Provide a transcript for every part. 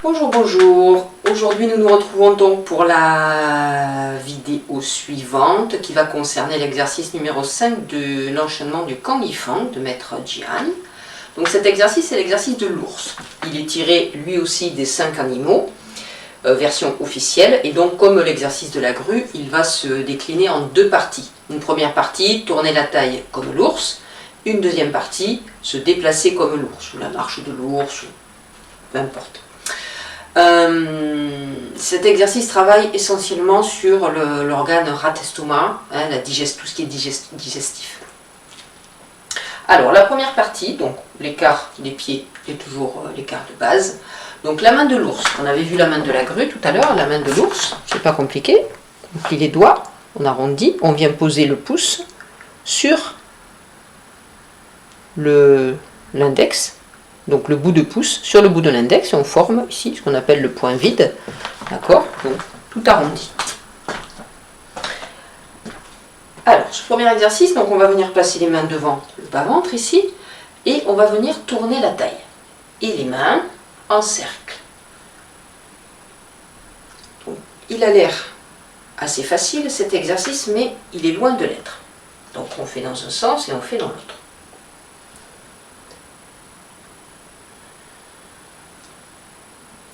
Bonjour, bonjour. Aujourd'hui, nous nous retrouvons donc pour la vidéo suivante qui va concerner l'exercice numéro 5 de l'enchaînement du Kangifang de Maître Jian. Donc cet exercice est l'exercice de l'ours. Il est tiré lui aussi des 5 animaux, version officielle. Et donc comme l'exercice de la grue, il va se décliner en 2 parties. Une première partie, tourner la taille comme l'ours. Une deuxième partie, se déplacer comme l'ours, ou la marche de l'ours, ou peu importe. Cet exercice travaille essentiellement sur l'organe rat-estomac, hein, tout ce qui est digestif. Alors la première partie, donc l'écart des pieds est toujours l'écart de base. Donc la main de l'ours, on avait vu la main de la grue tout à l'heure, la main de l'ours, c'est pas compliqué. On plie les doigts, on arrondit, on vient poser le pouce sur l'index. Donc le bout de pouce sur le bout de l'index, et on forme ici ce qu'on appelle le point vide, d'accord, donc tout arrondi. Alors, ce premier exercice, donc on va venir placer les mains devant le bas-ventre ici, et on va venir tourner la taille, et les mains en cercle. Donc, il a l'air assez facile cet exercice, mais il est loin de l'être. Donc on fait dans un sens et on fait dans l'autre.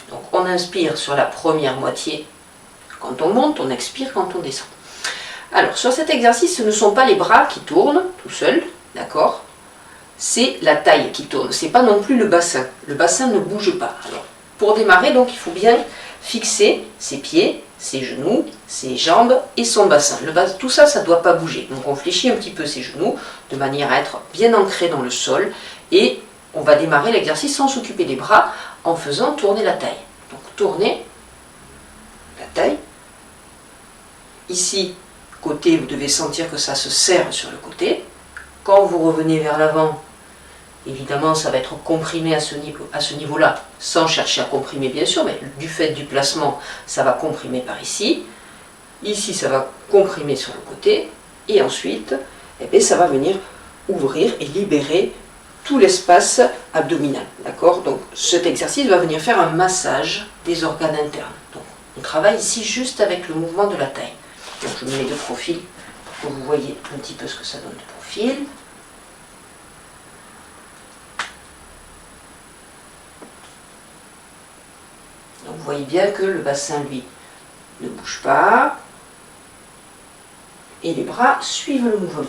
Donc on inspire sur la première moitié quand on monte, on expire quand on descend. Alors sur cet exercice, ce ne sont pas les bras qui tournent tout seuls, d'accord? C'est la taille qui tourne, c'est pas non plus le bassin. Le bassin ne bouge pas. Alors pour démarrer, donc il faut bien fixer ses pieds, ses genoux, ses jambes et son bassin. Tout ça, ça ne doit pas bouger. Donc on fléchit un petit peu ses genoux de manière à être bien ancré dans le sol et on va démarrer l'exercice sans s'occuper des bras en faisant tourner la taille. Donc tourner la taille. Ici, côté, vous devez sentir que ça se serre sur le côté. Quand vous revenez vers l'avant, évidemment, ça va être comprimé à ce niveau-là, sans chercher à comprimer bien sûr, mais du fait du placement, ça va comprimer par ici. Ici, ça va comprimer sur le côté. Et ensuite, eh bien, ça va venir ouvrir et libérer tout l'espace abdominal, d'accord? Donc cet exercice va venir faire un massage des organes internes. Donc, on travaille ici juste avec le mouvement de la taille. Donc je me mets de profil pour que vous voyez un petit peu ce que ça donne de profil. Donc vous voyez bien que le bassin, lui, ne bouge pas. Et les bras suivent le mouvement,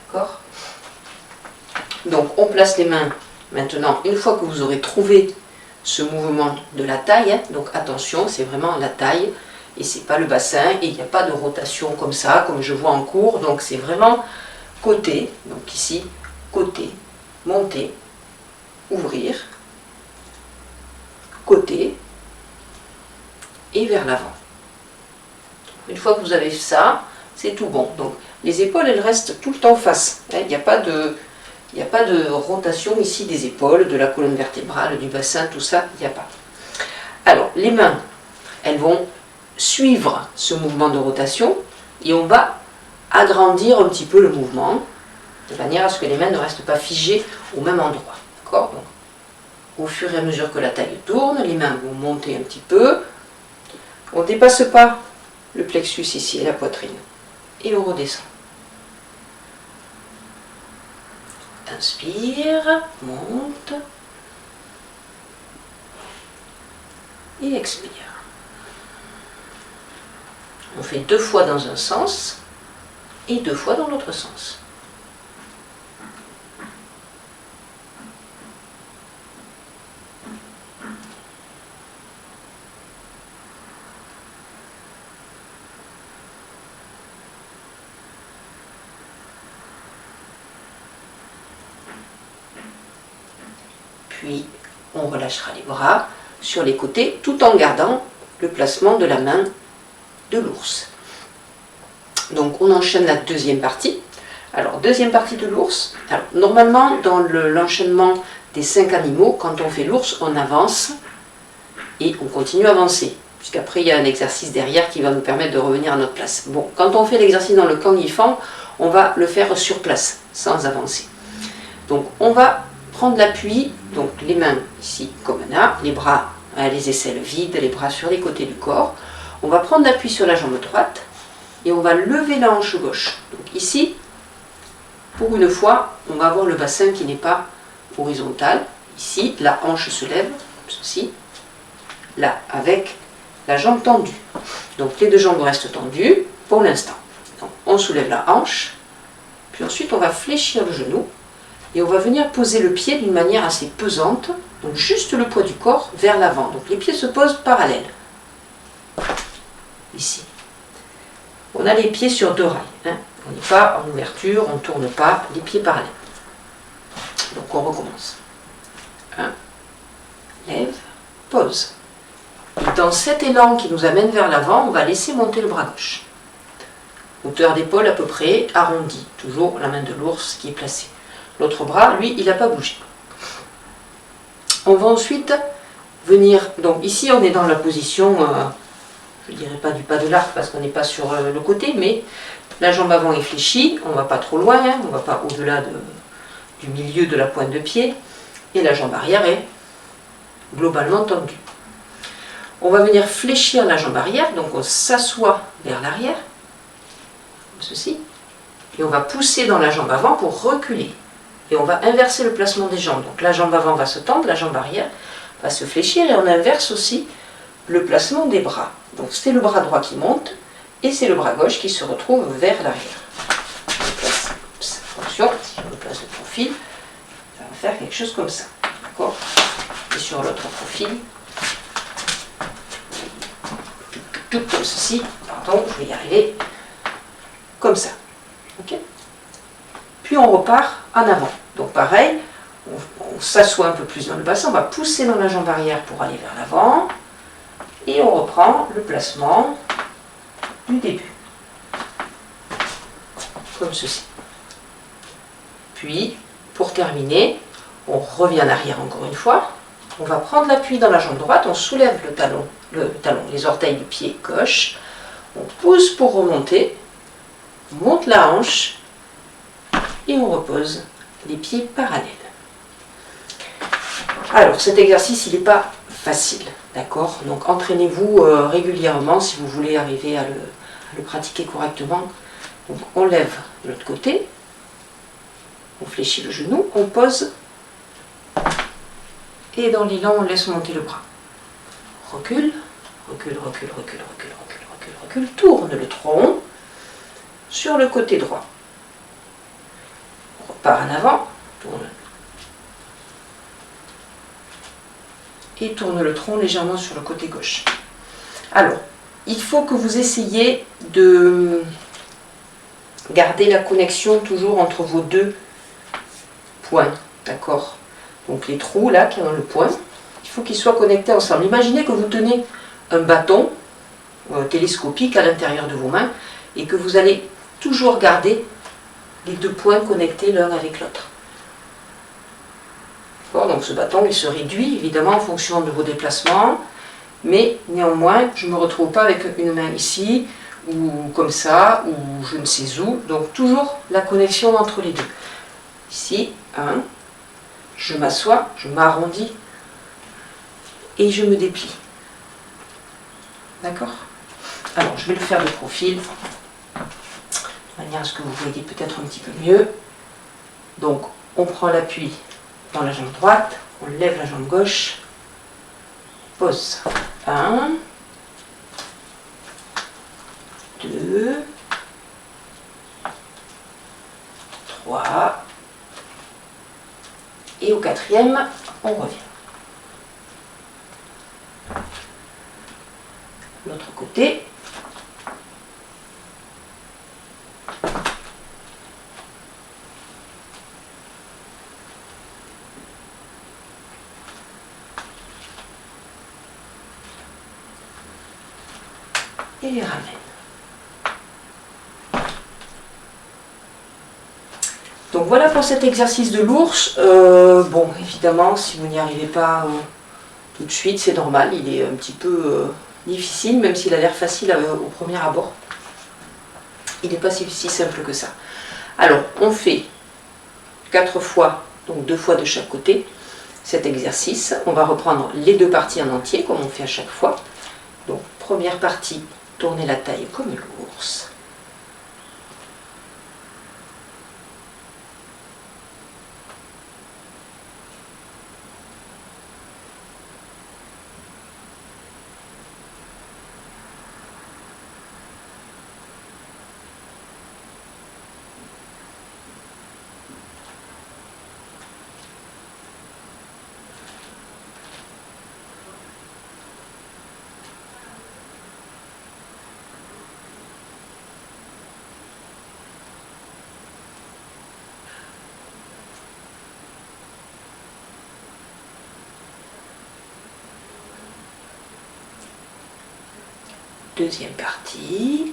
d'accord? Donc on place les mains maintenant, une fois que vous aurez trouvé ce mouvement de la taille, hein, donc attention, c'est vraiment la taille et c'est pas le bassin et il n'y a pas de rotation comme ça, comme je vois en cours, donc c'est vraiment côté, donc ici, côté, monter, ouvrir, côté et vers l'avant. Une fois que vous avez ça, c'est tout bon. Donc les épaules, elles restent tout le temps face, hein, il n'y a pas de rotation ici des épaules, de la colonne vertébrale, du bassin, tout ça, il n'y a pas. Alors, les mains, elles vont suivre ce mouvement de rotation et on va agrandir un petit peu le mouvement de manière à ce que les mains ne restent pas figées au même endroit. D'accord? Donc, au fur et à mesure que la taille tourne, les mains vont monter un petit peu. On ne dépasse pas le plexus ici et la poitrine. Et on redescend. Inspire, monte et expire. On fait 2 fois dans un sens et 2 fois dans l'autre sens. Puis on relâchera les bras sur les côtés tout en gardant le placement de la main de l'ours. Donc on enchaîne la deuxième partie. Alors deuxième partie de l'ours. Alors normalement dans l'enchaînement des 5 animaux, quand on fait l'ours, on avance et on continue à avancer. Puisqu'après il y a un exercice derrière qui va nous permettre de revenir à notre place. Bon, quand on fait l'exercice dans le Kangifang, on va le faire sur place, sans avancer. Donc on va prendre l'appui, donc les mains ici comme là, les bras les aisselles vides, les bras sur les côtés du corps. On va prendre l'appui sur la jambe droite et on va lever la hanche gauche. Donc ici, pour une fois, on va avoir le bassin qui n'est pas horizontal. Ici, la hanche se lève, comme ceci. Là, avec la jambe tendue. Donc les deux jambes restent tendues pour l'instant. Donc on soulève la hanche, puis ensuite on va fléchir le genou et on va venir poser le pied d'une manière assez pesante, donc juste le poids du corps vers l'avant. Donc les pieds se posent parallèles. Ici. On a les pieds sur deux rails. On n'est pas en ouverture, on ne tourne pas, les pieds parallèles. Donc on recommence. 1, lève, pose. Et dans cet élan qui nous amène vers l'avant, on va laisser monter le bras gauche. Hauteur d'épaule à peu près arrondie. Toujours la main de l'ours qui est placée. L'autre bras, lui, il n'a pas bougé. On va ensuite venir... Donc ici, on est dans la position, je ne dirais pas du pas de l'arc parce qu'on n'est pas sur le côté, mais la jambe avant est fléchie, on ne va pas trop loin, on ne va pas au-delà du milieu de la pointe de pied, et la jambe arrière est globalement tendue. On va venir fléchir la jambe arrière, donc on s'assoit vers l'arrière, comme ceci, et on va pousser dans la jambe avant pour reculer. Et on va inverser le placement des jambes. Donc la jambe avant va se tendre, la jambe arrière va se fléchir, et on inverse aussi le placement des bras. Donc c'est le bras droit qui monte, et c'est le bras gauche qui se retrouve vers l'arrière. Attention, si je me place le profil, ça va faire quelque chose comme ça. D'accord ? Et sur l'autre profil, tout comme ceci, pardon, je vais y arriver, comme ça. Ok ? Puis on repart en avant. Donc pareil, on s'assoit un peu plus dans le bassin, on va pousser dans la jambe arrière pour aller vers l'avant, et on reprend le placement du début. Comme ceci. Puis, pour terminer, on revient en arrière encore une fois, on va prendre l'appui dans la jambe droite, on soulève le talon, les orteils du pied gauche, on pousse pour remonter, on monte la hanche, et on repose les pieds parallèles. Alors cet exercice il n'est pas facile, d'accord? Donc entraînez-vous régulièrement si vous voulez arriver à le pratiquer correctement. Donc on lève de l'autre côté, on fléchit le genou, on pose, et dans l'élan on laisse monter le bras. Recule, recule, recule, recule, recule, recule, recule, recule, tourne le tronc sur le côté droit. On repart en avant, tourne. Et tourne le tronc légèrement sur le côté gauche. Alors, il faut que vous essayiez de garder la connexion toujours entre vos deux points, d'accord? Donc les trous là qui ont le point, il faut qu'ils soient connectés ensemble. Imaginez que vous tenez un bâton télescopique à l'intérieur de vos mains et que vous allez toujours garder les deux points connectés l'un avec l'autre. Donc ce bâton il se réduit évidemment en fonction de vos déplacements, mais néanmoins je ne me retrouve pas avec une main ici, ou comme ça, ou je ne sais où, donc toujours la connexion entre les deux. Ici, 1, je m'assois, je m'arrondis, et je me déplie. D'accord? Alors je vais le faire de profil, de manière à ce que vous voyez peut-être un petit peu mieux. Donc on prend l'appui dans la jambe droite, on lève la jambe gauche, pose. 1, 2, 3, et au quatrième, on revient. L'autre côté. Et les ramène. Donc voilà pour cet exercice de l'ours. Bon, évidemment, si vous n'y arrivez pas tout de suite, c'est normal, il est un petit peu difficile, même s'il a l'air facile au premier abord. Il n'est pas si simple que ça. Alors, on fait 4 fois, donc 2 fois de chaque côté. cet exercice. On va reprendre les deux parties en entier, comme on fait à chaque fois. Donc, première partie, tournez la taille comme l'ours. Deuxième partie.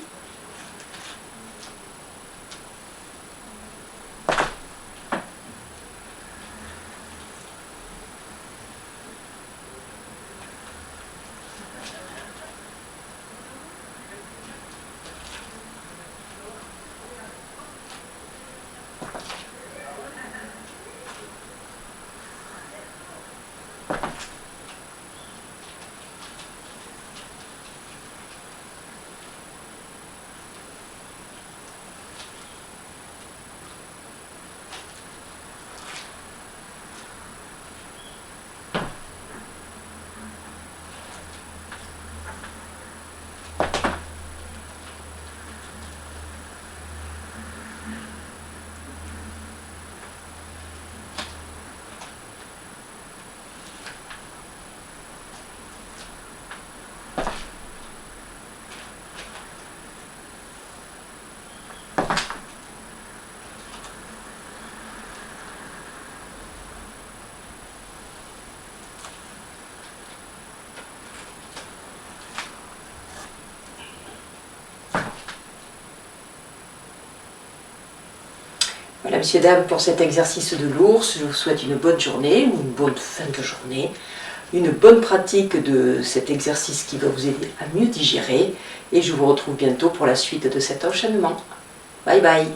Voilà, messieurs, dames, pour cet exercice de l'ours, je vous souhaite une bonne journée ou une bonne fin de journée, une bonne pratique de cet exercice qui va vous aider à mieux digérer et je vous retrouve bientôt pour la suite de cet enchaînement. Bye bye!